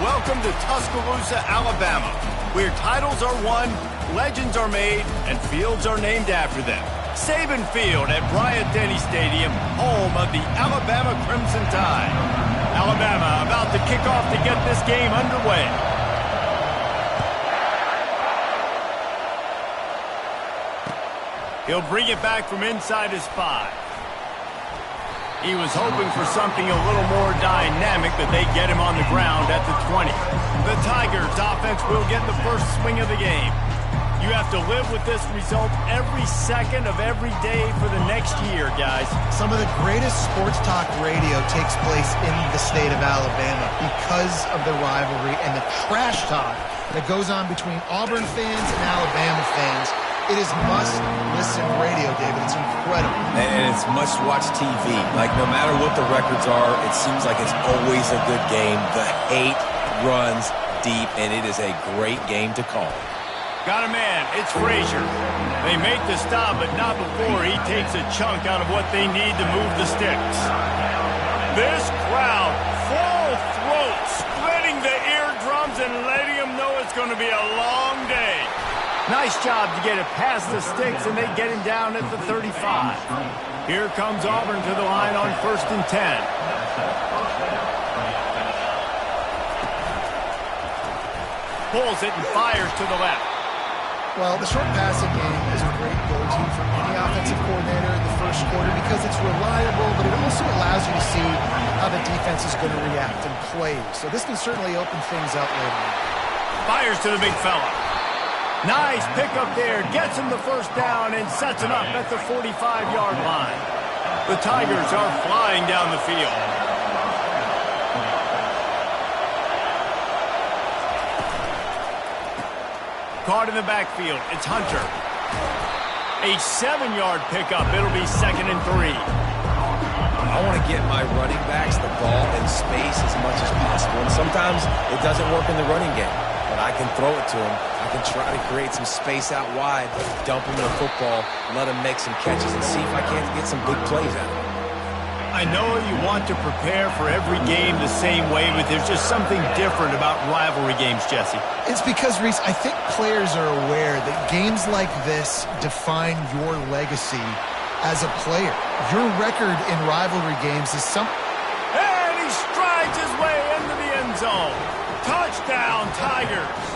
welcome to Tuscaloosa, Alabama, where titles are won, legends are made, and fields are named after them. Saban Field at Bryant-Denny Stadium, home of the Alabama Crimson Tide. Alabama about to kick off to get this game underway. He'll bring it back from inside his 5. He was hoping for something a little more dynamic, but they get him on the ground at the 20. The Tigers offense will get the first swing of the game. You have to live with this result every second of every day for the next year, guys. Some of the greatest sports talk radio takes place in the state of Alabama because of the rivalry and the trash talk that goes on between Auburn fans and Alabama fans. It is must-listen radio, David. It's incredible. And it's must-watch TV. Like, no matter what the records are, it seems like it's always a good game. The hate runs deep, and it is a great game to call. Got a man. It's Frazier. They make the stop, but not before he takes a chunk out of what they need to move the sticks. This crowd, full throat, splitting the eardrums and letting them know it's going to be a long day. Nice job to get it past the sticks, and they get him down at the 35. Here comes Auburn to the line on 1st and 10. Pulls it and fires to the left. Well, the short passing game is a great go-to for any offensive coordinator in the first quarter because it's reliable, but it also allows you to see how the defense is going to react and play. So this can certainly open things up later. Fires to the big fella. Nice pickup there. Gets him the first down and sets him up at the 45-yard line. The Tigers are flying down the field. Caught in the backfield. It's Hunter. A 7-yard pickup. It'll be 2nd and 3. I want to get my running backs the ball in space as much as possible. And sometimes it doesn't work in the running game. But I can throw it to him. I can try to create some space out wide, dump him the football, let him make some catches, and see if I can't get some big plays out of him. I know you want to prepare for every game the same way, but there's just something different about rivalry games, Jesse. It's because, Reese, I think players are aware that games like this define your legacy as a player. Your record in rivalry games is something. And he strides his way into the end zone. Touchdown, Tigers.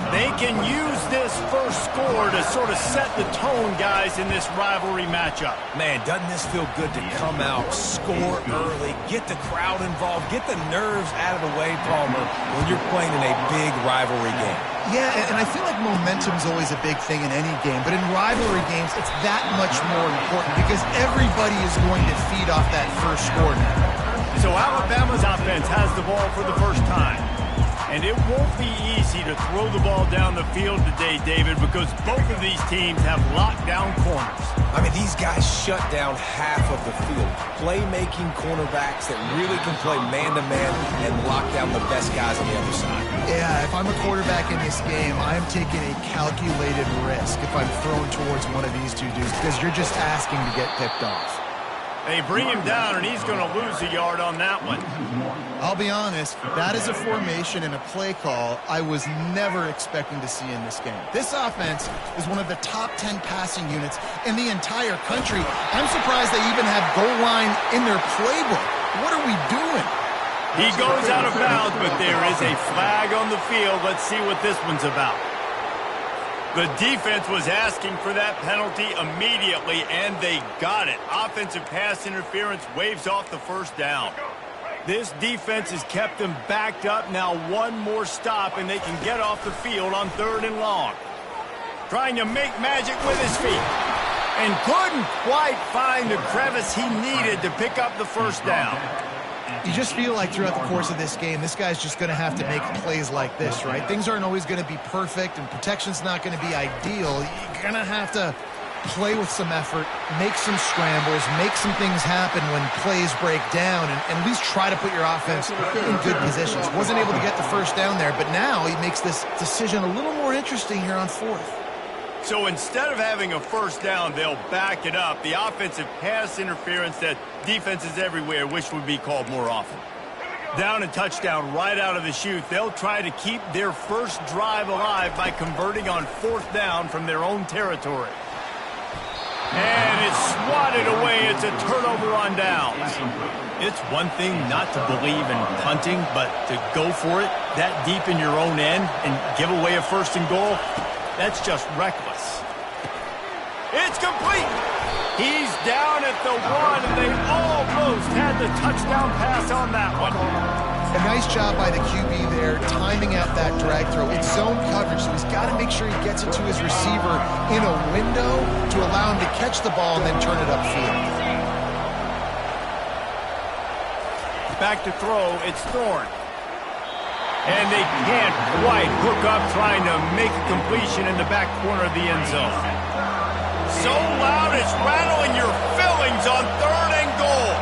They can use this first score to sort of set the tone, guys, in this rivalry matchup. Man, doesn't this feel good to come out, score early, get the crowd involved, get the nerves out of the way, Palmer, when you're playing in a big rivalry game? Yeah, and I feel like momentum's always a big thing in any game, but in rivalry games, it's that much more important because everybody is going to feed off that first score now. So Alabama's offense has the ball for the first time. And it won't be easy to throw the ball down the field today, David, because both of these teams have lockdown corners. I mean, these guys shut down half of the field. Playmaking cornerbacks that really can play man-to-man and lock down the best guys on the other side. Yeah, if I'm a quarterback in this game, I'm taking a calculated risk if I'm thrown towards one of these two dudes because you're just asking to get picked off. They bring him down, and he's going to lose a yard on that one. I'll be honest, that is a formation and a play call I was never expecting to see in this game. This offense is one of the top 10 passing units in the entire country. I'm surprised they even have goal line in their playbook. What are we doing? He goes out of bounds, but there is a flag on the field. Let's see what this one's about. The defense was asking for that penalty immediately, and they got it. Offensive pass interference waves off the first down. This defense has kept them backed up. Now one more stop, and they can get off the field on 3rd and long. Trying to make magic with his feet. And couldn't quite find the crevice he needed to pick up the first down. You just feel like throughout the course of this game, this guy's just going to have to make plays like this, right? Things aren't always going to be perfect, and protection's not going to be ideal. You're going to have to play with some effort, make some scrambles, make some things happen when plays break down, and at least try to put your offense in good positions. Wasn't able to get the first down there, but now he makes this decision a little more interesting here on 4th. So instead of having a first down, they'll back it up. The offensive pass interference that defenses everywhere wish would be called more often. Down and touchdown right out of the chute. They'll try to keep their first drive alive by converting on 4th down from their own territory. And it's swatted away. It's a turnover on downs. It's one thing not to believe in punting, but to go for it that deep in your own end and give away a 1st and goal, that's just reckless. It's complete. He's down at the 1, and they almost had the touchdown pass on that one. A nice job by the QB there, timing at that drag throw. It's zone coverage, so he's got to make sure he gets it to his receiver in a window to allow him to catch the ball and then turn it upfield. Back to throw, it's Thorne. And they can't quite hook up trying to make a completion in the back corner of the end zone. So loud it's rattling your fillings on 3rd and goal.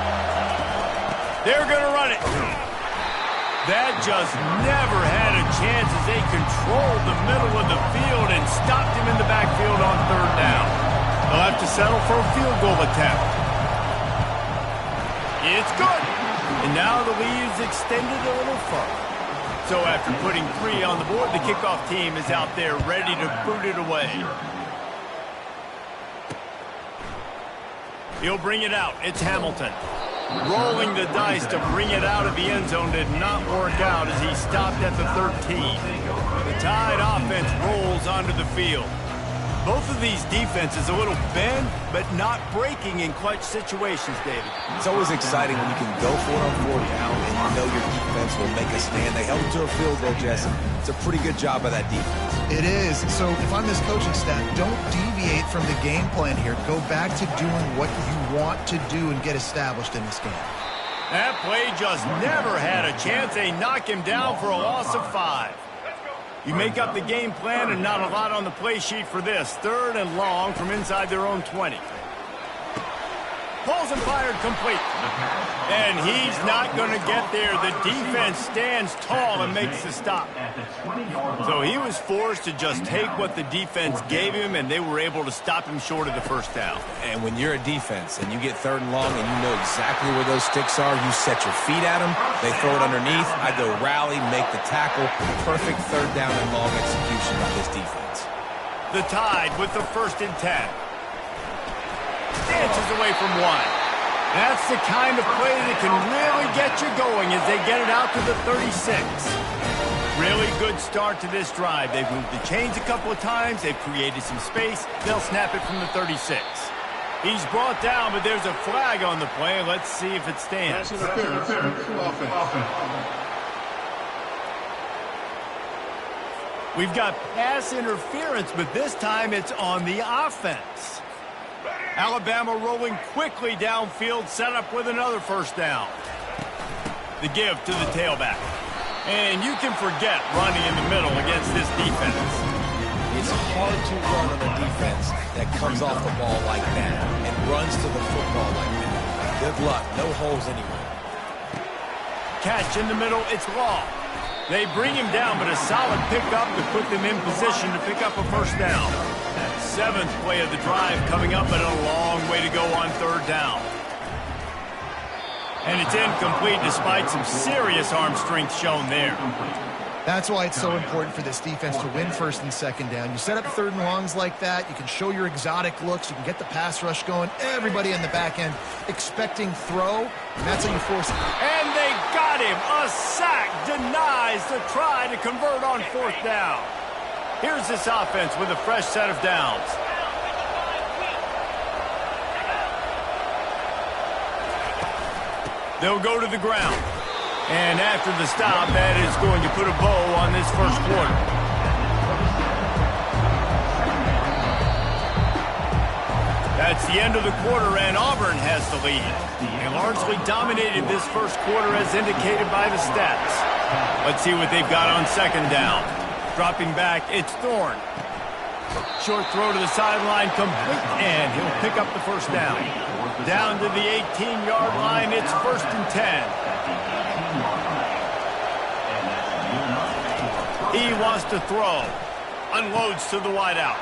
They're going to run it. That just never had a chance as they controlled the middle of the field and stopped him in the backfield on 3rd down. They'll have to settle for a field goal attempt. It's good. And now the lead is extended a little further. So after putting 3 on the board, the kickoff team is out there ready to boot it away. He'll bring it out. It's Hamilton. Rolling the dice to bring it out of the end zone did not work out as he stopped at the 13. The Tide offense rolls onto the field. Both of these defenses a little bend, but not breaking in clutch situations, David. It's always exciting when you can go for it on 4th down and you know your defense will make a stand. They held it to a field goal, Jesse. It's a pretty good job by that defense. It is. So if I'm this coaching staff, don't deviate from the game plan here. Go back to doing what you want to do and get established in this game. That play just never had a chance. They knock him down for a loss of 5. You make up the game plan and not a lot on the play sheet for this. 3rd and long from inside their own 20. Pulls and fired complete. And he's not going to get there. The defense stands tall and makes the stop. So he was forced to just take what the defense gave him, and they were able to stop him short of the 1st down. And when you're a defense and you get 3rd and long and you know exactly where those sticks are, you set your feet at them, they throw it underneath, I go rally, make the tackle. Perfect 3rd down and long execution by this defense. The Tide with the 1st and 10. Inches away from 1. That's the kind of play that can really get you going as they get it out to the 36. Really good start to this drive. They've moved the chains a couple of times. They've created some space. They'll snap it from the 36. He's brought down, but there's a flag on the play. Let's see if it stands. We've got pass interference, but this time it's on the offense. Alabama rolling quickly downfield, set up with another 1st down. The give to the tailback. And you can forget running in the middle against this defense. It's hard to run on a defense that comes off the ball like that and runs to the football like that. Good luck. No holes anywhere. Catch in the middle. It's Law. They bring him down, but a solid pickup to put them in position to pick up a 1st down. 7th play of the drive coming up, but a long way to go on 3rd down. And it's incomplete despite some serious arm strength shown there. That's why it's so important for this defense to win 1st and 2nd down. You set up 3rd and longs like that, you can show your exotic looks, you can get the pass rush going, everybody on the back end expecting throw, and that's how you force it. And they got him. A sack denies the try to convert on 4th down. Here's this offense with a fresh set of downs. They'll go to the ground. And after the stop, that is going to put a bow on this 1st quarter. That's the end of the quarter, and Auburn has the lead. They largely dominated this 1st quarter as indicated by the stats. Let's see what they've got on 2nd down. Dropping back, it's Thorne. Short throw to the sideline, complete, and he'll pick up the 1st down. Down to the 18-yard line, it's 1st and 10. He wants to throw. Unloads to the wideout.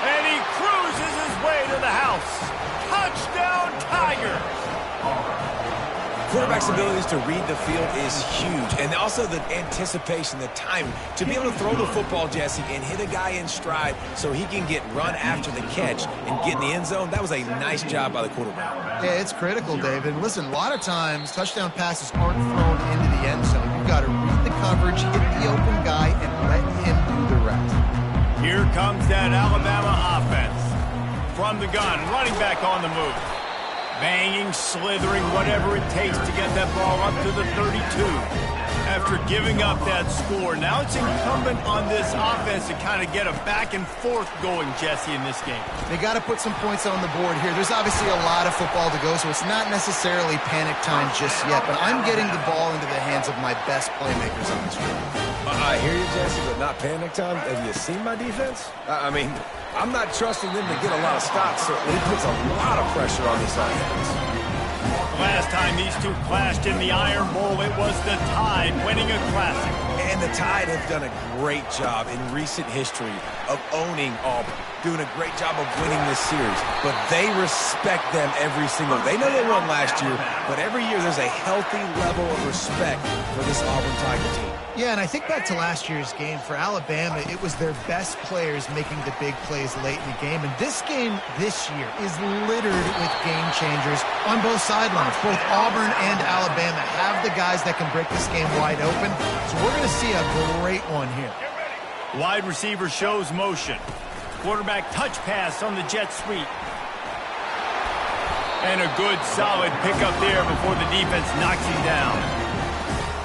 And he cruises his way to the house. Touchdown, Tigers! quarterback's abilities to read the field is huge. And also the anticipation, the timing. To be able to throw the football, Jesse, and hit a guy in stride so he can get run after the catch and get in the end zone, that was a nice job by the quarterback. Yeah, it's critical, David. Listen, a lot of times touchdown passes aren't thrown into the end zone. You've got to read the coverage, hit the open guy, and let him do the rest. Here comes that Alabama offense. From the gun, running back on the move. Banging, slithering, whatever it takes to get that ball up to the 32. After giving up that score, now it's incumbent on this offense to kind of get a back and forth going, Jesse, in this game. They got to put some points on the board here. There's obviously a lot of football to go, so it's not necessarily panic time just yet, but I'm getting the ball into the hands of my best playmakers on this field. I hear you, Jesse, but not panic time. Have you seen my defense? I mean, I'm not trusting them to get a lot of stops, so it puts a lot of pressure on this offense. Last time these two clashed in the Iron Bowl, it was the Tide winning a classic. And the Tide have done a great job in recent history of owning Auburn, doing a great job of winning this series. But they respect them every single. They know they won last year, but every year there's a healthy level of respect for this Auburn Tiger team. Yeah, and I think back to last year's game. For Alabama, it was their best players making the big plays late in the game. And this game this year is littered with game changers on both sidelines. Both Auburn and Alabama have the guys that can break this game wide open. So we're going to see a great one here. Wide receiver shows motion. Quarterback touch pass on the jet sweep. And a good solid pickup there before the defense knocks him down.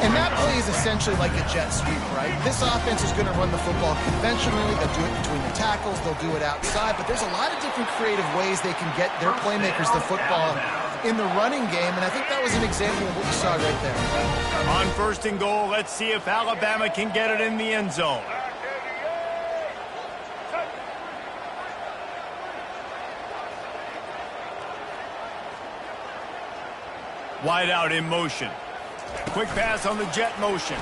And that play is essentially like a jet sweep, right? This offense is going to run the football conventionally. They'll do it between the tackles. They'll do it outside. But there's a lot of different creative ways they can get their playmakers the football in the running game. And I think that was an example of what you saw right there. On 1st and goal, let's see if Alabama can get it in the end zone. Wide out in motion. Quick pass on the jet motion.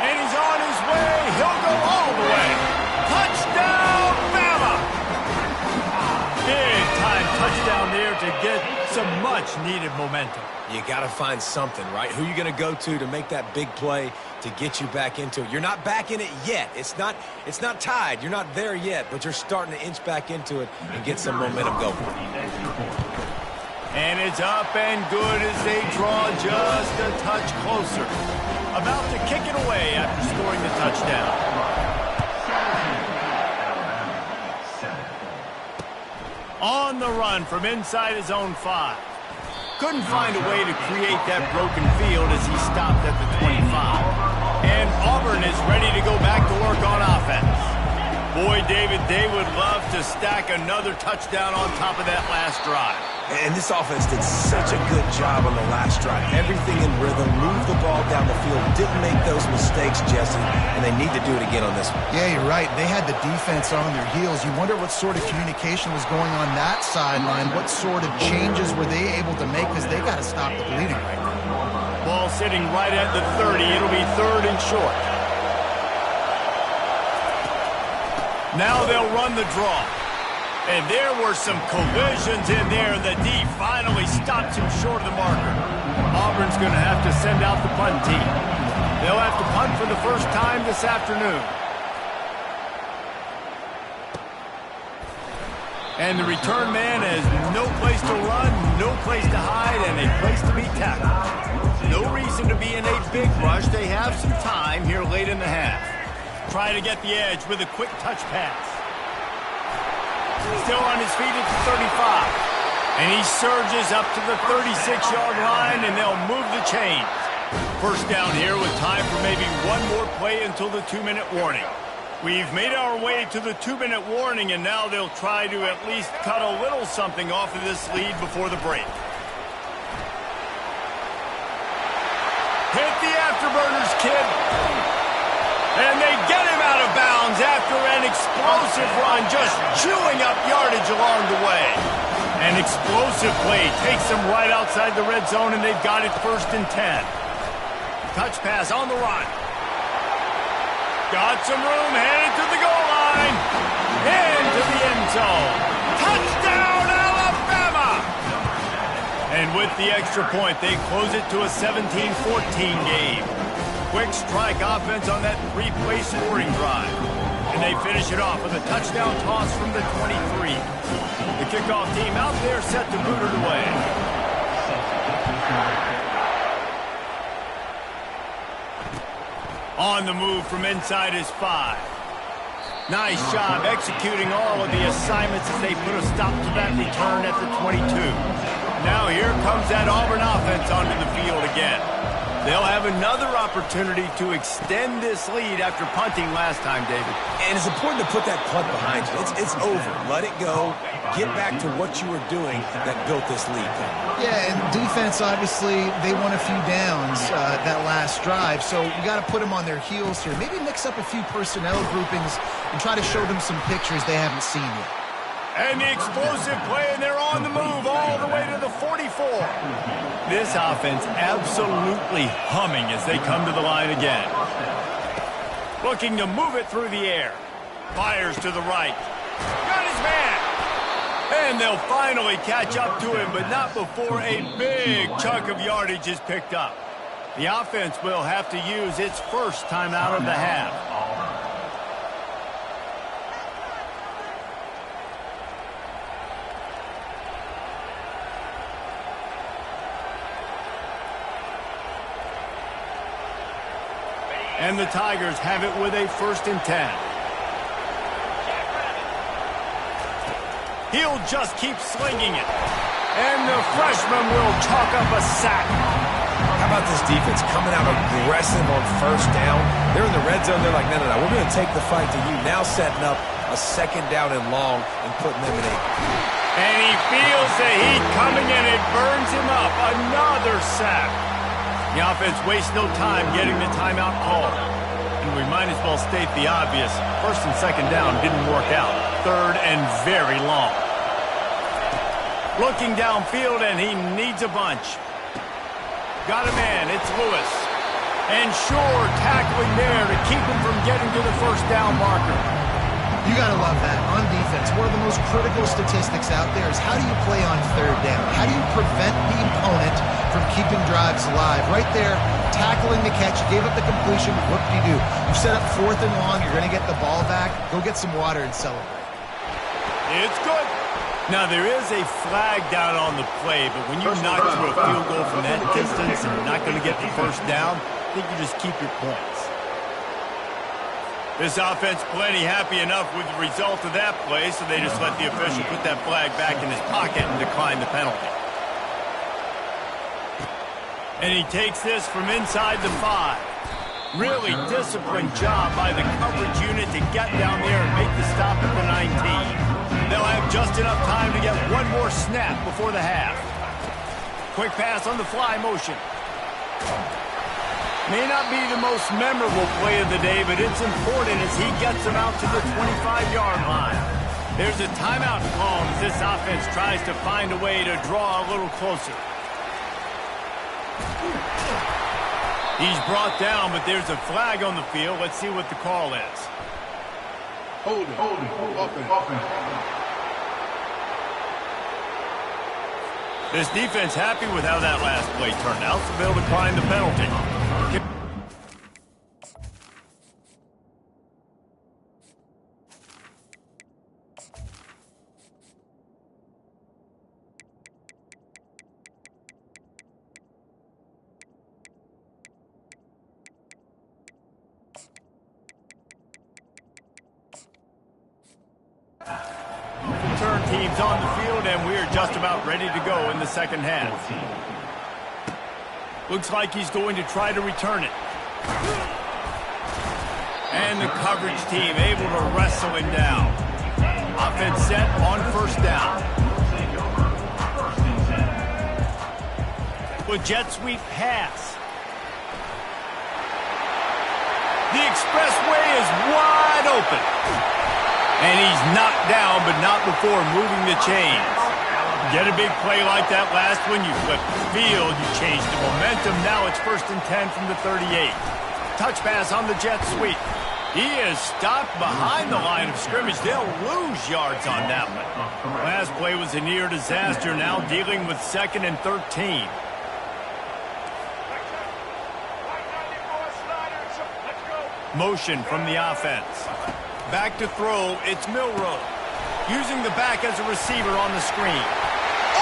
And he's on his way. He'll go all the way. Touchdown, Bama! Big time touchdown there to get some much-needed momentum. You got to find something, right? Who are you going to go to make that big play to get you back into it? You're not back in it yet. It's not tied. You're not there yet, but you're starting to inch back into it and get some momentum going. And it's up and good as they draw just a touch closer. About to kick it away after scoring the touchdown. On the run from inside his own 5. Couldn't find a way to create that broken field as he stopped at the 25. And Auburn is ready to go back to work on offense. Boy, David, they would love to stack another touchdown on top of that last drive. And this offense did such a good job on the last drive. Everything in rhythm, moved the ball down the field, didn't make those mistakes, Jesse, and they need to do it again on this one. Yeah, you're right. They had the defense on their heels. You wonder what sort of communication was going on that sideline. What sort of changes were they able to make, because they got to stop the bleeding right now. Ball sitting right at the 30. It'll be 3rd and short. Now they'll run the draw. And there were some collisions in there, and the D finally stopped him short of the marker. Auburn's going to have to send out the punt team. They'll have to punt for the first time this afternoon. And the return man has no place to run, no place to hide, and a place to be tackled. No reason to be in a big rush. They have some time here late in the half. Try to get the edge with a quick touch pass. Still on his feet at the 35. And he surges up to the 36-yard line, and they'll move the chains. First down here with time for maybe one more play until the 2-minute warning. We've made our way to the 2-minute warning, and now they'll try to at least cut a little something off of this lead before the break. Hit the afterburners, kid. And they get him out of bounds after an explosive run, just chewing up yardage along the way. An explosive play takes them right outside the red zone, and they've got it 1st and 10. Touch pass on the run. Got some room, headed to the goal line. Into the end zone. Touchdown, Alabama! And with the extra point, they close it to a 17-14 game. Quick strike offense on that three-play scoring drive. And they finish it off with a touchdown toss from the 23. The kickoff team out there set to boot it away. On the move from inside his 5. Nice job executing all of the assignments as they put a stop to that return at the 22. Now here comes that Auburn offense onto the field again. They'll have another opportunity to extend this lead after punting last time, David. And it's important to put that punt behind you. It's over. Let it go. Get back to what you were doing that built this lead. Yeah, and defense, obviously, they won a few downs that last drive, so we got to put them on their heels here. Maybe mix up a few personnel groupings and try to show them some pictures they haven't seen yet. And the explosive play, and they're on the move all the way to the 44. This offense absolutely humming as they come to the line again. Looking to move it through the air. Fires to the right. Got his man. And they'll finally catch up to him, but not before a big chunk of yardage is picked up. The offense will have to use its first timeout of the half. And the Tigers have it with a 1st and 10. He'll just keep slinging it. And the freshman will chalk up a sack. How about this defense coming out aggressive on 1st down? They're in the red zone. They're like, no, we're going to take the fight to you. Now setting up a 2nd down and long and putting them in 8. And he feels the heat coming and it burns him up. Another sack. The offense wastes no time getting the timeout called. And we might as well state the obvious. 1st and 2nd down didn't work out. 3rd and very long. Looking downfield, and he needs a bunch. Got a man. It's Lewis. And Shore tackling there to keep him from getting to the 1st down marker. You got to love that. On defense, one of the most critical statistics out there is how do you play on 3rd down? How do you prevent the opponent from keeping drives alive? Right there, tackling the catch, gave up the completion, whoop-de-doo. You set up 4th and long, you're going to get the ball back. Go get some water and celebrate. It's good. Now, there is a flag down on the play, but when you knock through a field goal from that distance and you're not going to get the 1st down, I think you just keep your points. This offense plenty happy enough with the result of that play, so they just let the official put that flag back in his pocket and decline the penalty. And he takes this from inside the 5. Really disciplined job by the coverage unit to get down there and make the stop at the 19. They'll have just enough time to get one more snap before the half. Quick pass on the fly motion. May not be the most memorable play of the day, but it's important as he gets them out to the 25-yard line. There's a timeout call as this offense tries to find a way to draw a little closer. He's brought down, but there's a flag on the field. Let's see what the call is. Hold it, offense. This defense happy with how that last play turned out, so they'll decline the penalty. Return teams on the field, and we're just about ready to go in the 2nd half. Looks like he's going to try to return it. And the coverage team able to wrestle him down. Offense set on 1st down. With jet sweep pass. The expressway is wide open. And he's knocked down, but not before moving the chains. Get a big play like that last one, you flip the field, you change the momentum. Now it's 1st and 10 from the 38. Touch pass on the jet sweep. He is stopped behind the line of scrimmage. They'll lose yards on that one. Last play was a near disaster, now dealing with 2nd and 13. Motion from the offense. Back to throw, it's Milroe. Using the back as a receiver on the screen.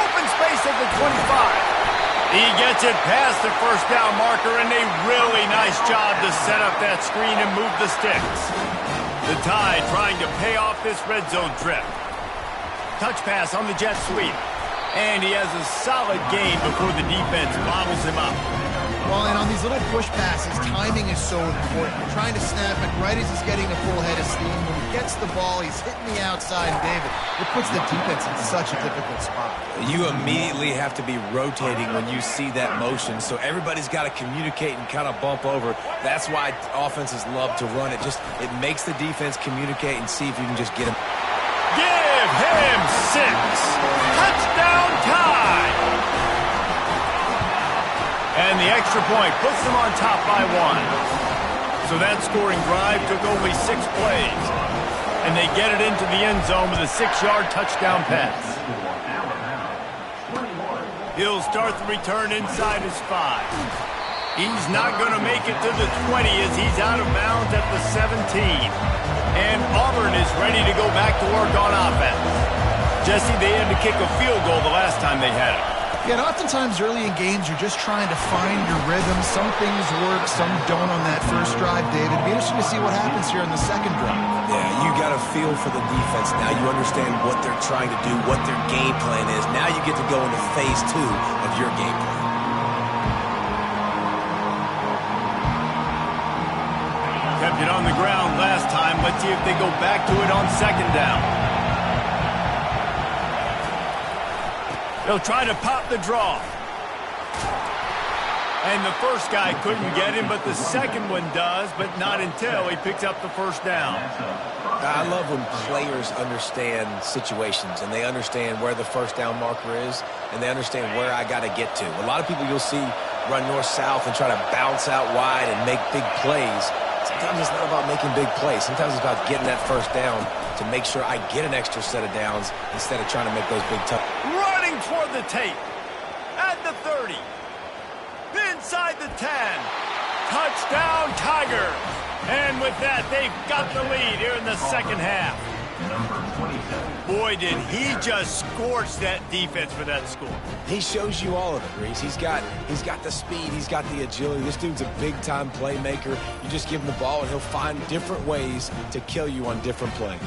Open space at the 25. He gets it past the first down marker, and a really nice job to set up that screen and move the sticks. The Tide trying to pay off this red zone trip. Touch pass on the jet sweep. And he has a solid gain before the defense bottles him up. Well, and on these little push passes, timing is so important. You're trying to snap it right as he's getting a full head of steam. When he gets the ball, he's hitting the outside, and David, it puts the defense in such a difficult spot. You immediately have to be rotating when you see that motion, so everybody's got to communicate and kind of bump over. That's why offenses love to run it. It makes the defense communicate and see if you can just get him. Give him 6. Touchdown Tide! And the extra point puts them on top by 1. So that scoring drive took only 6 plays. And they get it into the end zone with a 6-yard touchdown pass. He'll start the return inside his 5. He's not going to make it to the 20 as he's out of bounds at the 17. And Auburn is ready to go back to work on offense. Jesse, they had to kick a field goal the last time they had it. Yeah, and oftentimes early in games, you're just trying to find your rhythm. Some things work, some don't on that first drive, David. It'll be interesting to see what happens here in the second drive. Yeah, you got to feel for the defense. Now you understand what they're trying to do, what their game plan is. Now you get to go into phase 2 of your game plan. Kept it on the ground last time. Let's see if they go back to it on 2nd down. They'll try to pop the draw. And the first guy couldn't get him, but the second one does, but not until he picks up the first down. I love when players understand situations and they understand where the first down marker is and they understand where I got to get to. A lot of people you'll see run north-south and try to bounce out wide and make big plays. Sometimes it's not about making big plays. Sometimes it's about getting that first down to make sure I get an extra set of downs instead of trying to make those big touchdowns. Running toward the tape. At the 30. Inside the 10. Touchdown Tigers. And with that, they've got the lead here in the second half. Boy, did he just scorch that defense for that score. He shows you all of it, Reese. He's got the speed. He's got the agility. This dude's a big-time playmaker. You just give him the ball, and he'll find different ways to kill you on different plays.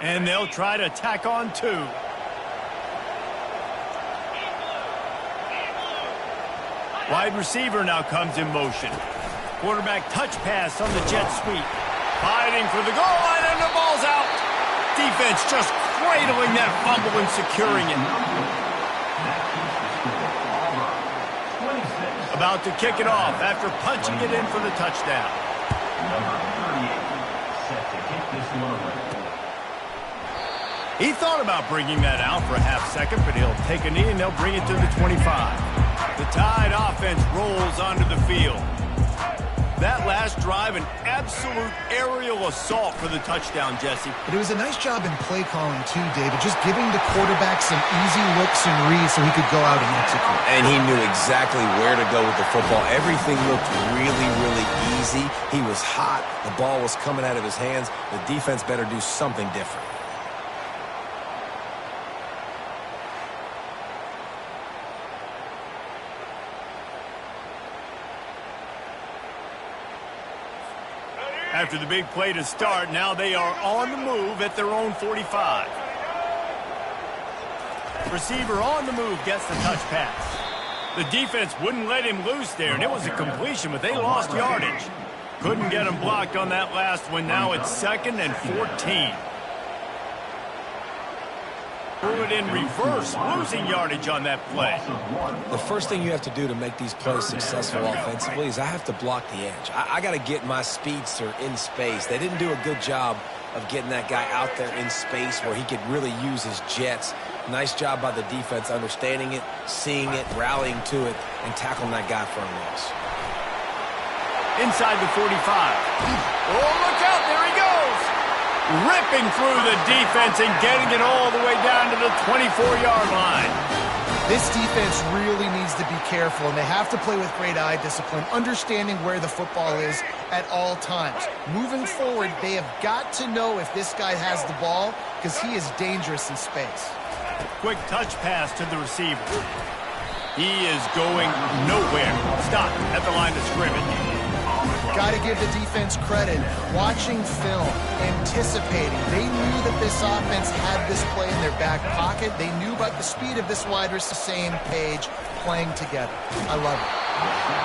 And they'll try to tack on 2. Wide receiver now comes in motion. Quarterback touch pass on the jet sweep. Fighting for the goal line, and the ball's out. Defense just cradling that fumble and securing it. About to kick it off after punching it in for the touchdown. He thought about bringing that out for a half second, but he'll take a knee and they'll bring it to the 25. The Tide offense rolls onto the field. That last drive, an absolute aerial assault for the touchdown, Jesse. But it was a nice job in play calling, too, David. Just giving the quarterback some easy looks and reads so he could go out and execute. And he knew exactly where to go with the football. Everything looked really, really easy. He was hot. The ball was coming out of his hands. The defense better do something different. After the big play to start, now they are on the move at their own 45. Receiver on the move gets the touch pass. The defense wouldn't let him loose there, and it was a completion, but they lost yardage. Couldn't get him blocked on that last one. Now it's 2nd and 14. Threw it in reverse, losing yardage on that play. The first thing you have to do to make these plays successful offensively is I have to block the edge. I got to get my speedster in space. They didn't do a good job of getting that guy out there in space where he could really use his jets. Nice job by the defense understanding it, seeing it, rallying to it, and tackling that guy for a loss. Inside the 45. Oh, look out, there he goes! Ripping through the defense and getting it all the way down to the 24-yard line. This defense really needs to be careful, and they have to play with great eye discipline, understanding where the football is at all times. Moving forward, they have got to know if this guy has the ball, because he is dangerous in space. Quick touch pass to the receiver. He is going nowhere. Stop at the line of scrimmage. Got to give the defense credit. Watching film, anticipating. They knew that this offense had this play in their back pocket. They knew about the speed of this wide receiver. Same page, playing together. I love it.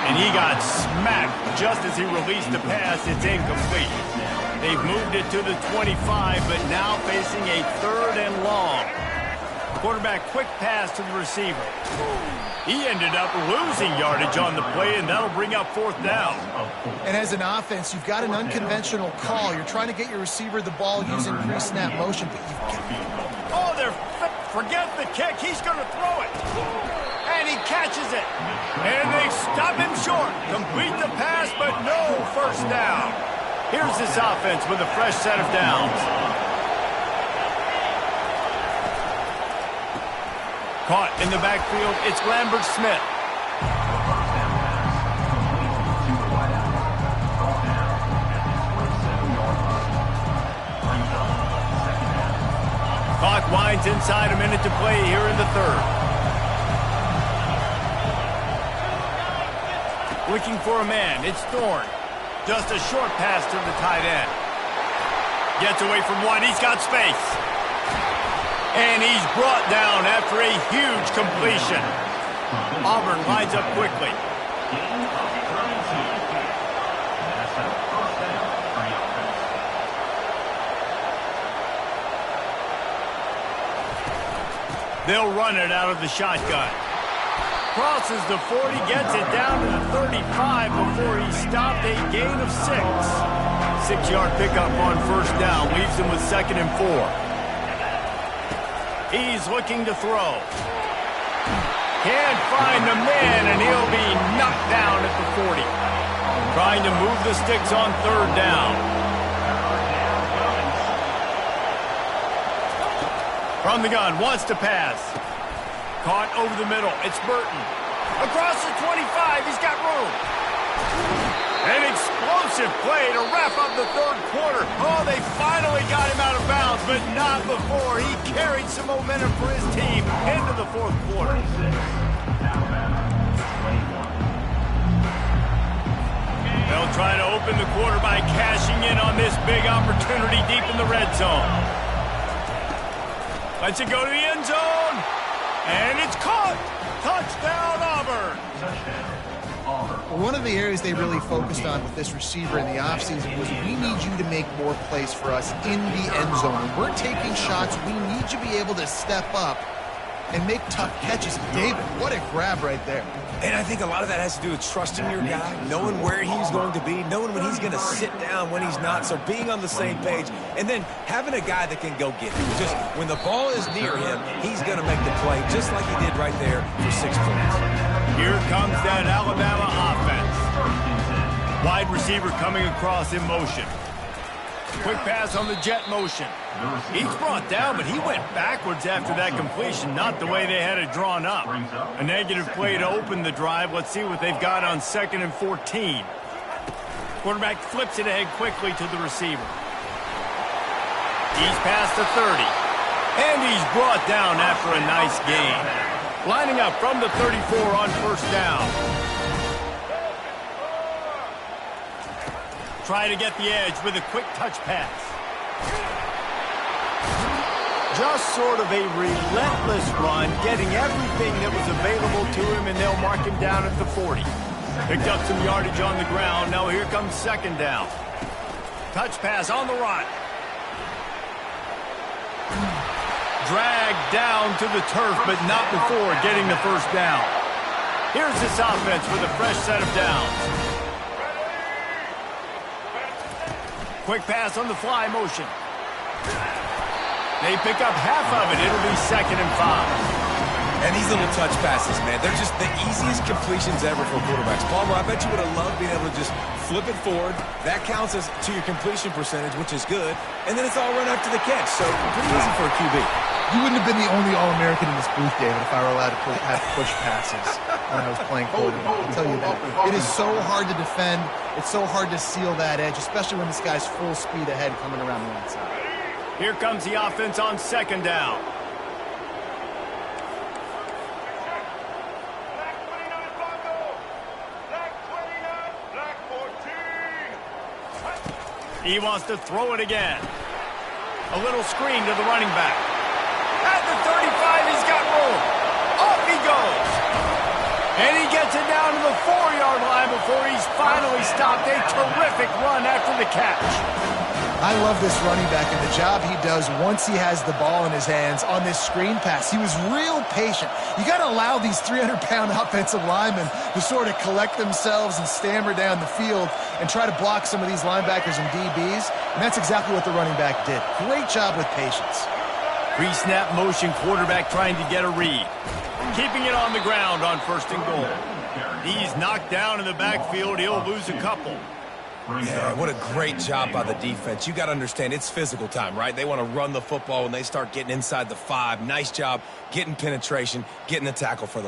And he got smacked just as he released the pass. It's incomplete. They've moved it to the 25, but now facing a 3rd and long. Quarterback quick pass to the receiver. He ended up losing yardage on the play, and that'll bring up 4th down. And as an offense, you've got an unconventional call. You're trying to get your receiver the ball using pre-snap motion, but you've got... Oh, forget the kick. He's going to throw it. And he catches it. And they stop him short. Complete the pass, but no first down. Here's this offense with a fresh set of downs. Caught in the backfield, it's Lambert Smith. Clock winds inside, a minute to play here in the 3rd. Looking for a man, it's Thorne. Just a short pass to the tight end. Gets away from one, he's got space. And he's brought down after a huge completion. Auburn lines up quickly. They'll run it out of the shotgun. Crosses the 40, gets it down to the 35 before he stopped a gain of 6. 6-yard pickup on first down, leaves him with 2nd and 4. He's looking to throw. Can't find the man, and he'll be knocked down at the 40. Trying to move the sticks on 3rd down. From the gun, wants to pass. Caught over the middle. It's Burton. Across the 25, he's got room. An explosive play to wrap up the 3rd quarter. Oh, they finally got him out of bounds, but not before. He carried some momentum for his team into the 4th quarter. They'll try to open the quarter by cashing in on this big opportunity deep in the red zone. Lets it go to the end zone. And it's caught. Touchdown, Auburn. One of the areas they really focused on with this receiver in the offseason was we need you to make more plays for us in the end zone. When we're taking shots, we need you to be able to step up and make tough catches. David, what a grab right there. And I think a lot of that has to do with trusting your guy, knowing where he's going to be, knowing when he's going to sit down, when he's not, so being on the same page, and then having a guy that can go get it. Just when the ball is near him, he's going to make the play, just like he did right there for 6 points. Here comes that Alabama offense. Wide receiver coming across in motion. Quick pass on the jet motion. He's brought down, but he went backwards after that completion, not the way they had it drawn up. A negative play to open the drive. Let's see what they've got on 2nd and 14. Quarterback flips it ahead quickly to the receiver. He's past the 30. And he's brought down after a nice gain. Lining up from the 34 on first down. Try to get the edge with a quick touch pass. Just sort of a relentless run, getting everything that was available to him, and they'll mark him down at the 40. Picked up some yardage on the ground. Now here comes second down. Touch pass on the run. Dragged down to the turf, but not before getting the first down. Here's this offense with a fresh set of downs. Quick pass on the fly motion. They pick up half of it. It'll be 2nd and 5. And these little touch passes, man, they're just the easiest completions ever for quarterbacks. Palmer, I bet you would have loved being able to just flip it forward. That counts as to your completion percentage, which is good. And then it's all run after the catch. So pretty easy for a QB. You wouldn't have been the only All-American in this booth, David, if I were allowed to have push passes when I was playing quarterback. I'll tell you that. It is so hard to defend. It's so hard to seal that edge, especially when this guy's full speed ahead coming around the outside. Here comes the offense on 2nd down. He wants to throw it again. A little screen to the running back. At the 35, he's got room. Off he goes. And he gets it down to the 4-yard line before he's finally stopped. A terrific run after the catch. I love this running back and the job he does once he has the ball in his hands on this screen pass. He was real patient. You got to allow these 300-pound offensive linemen to sort of collect themselves and stammer down the field and try to block some of these linebackers and DBs, and that's exactly what the running back did. Great job with patience. Pre-snap motion, quarterback trying to get a read. Keeping it on the ground on 1st and goal. He's knocked down in the backfield. He'll lose a couple. Yeah, what a great job by the defense. You got to understand, it's physical time, right? They want to run the football when they start getting inside the 5. Nice job getting penetration, getting the tackle for the loss.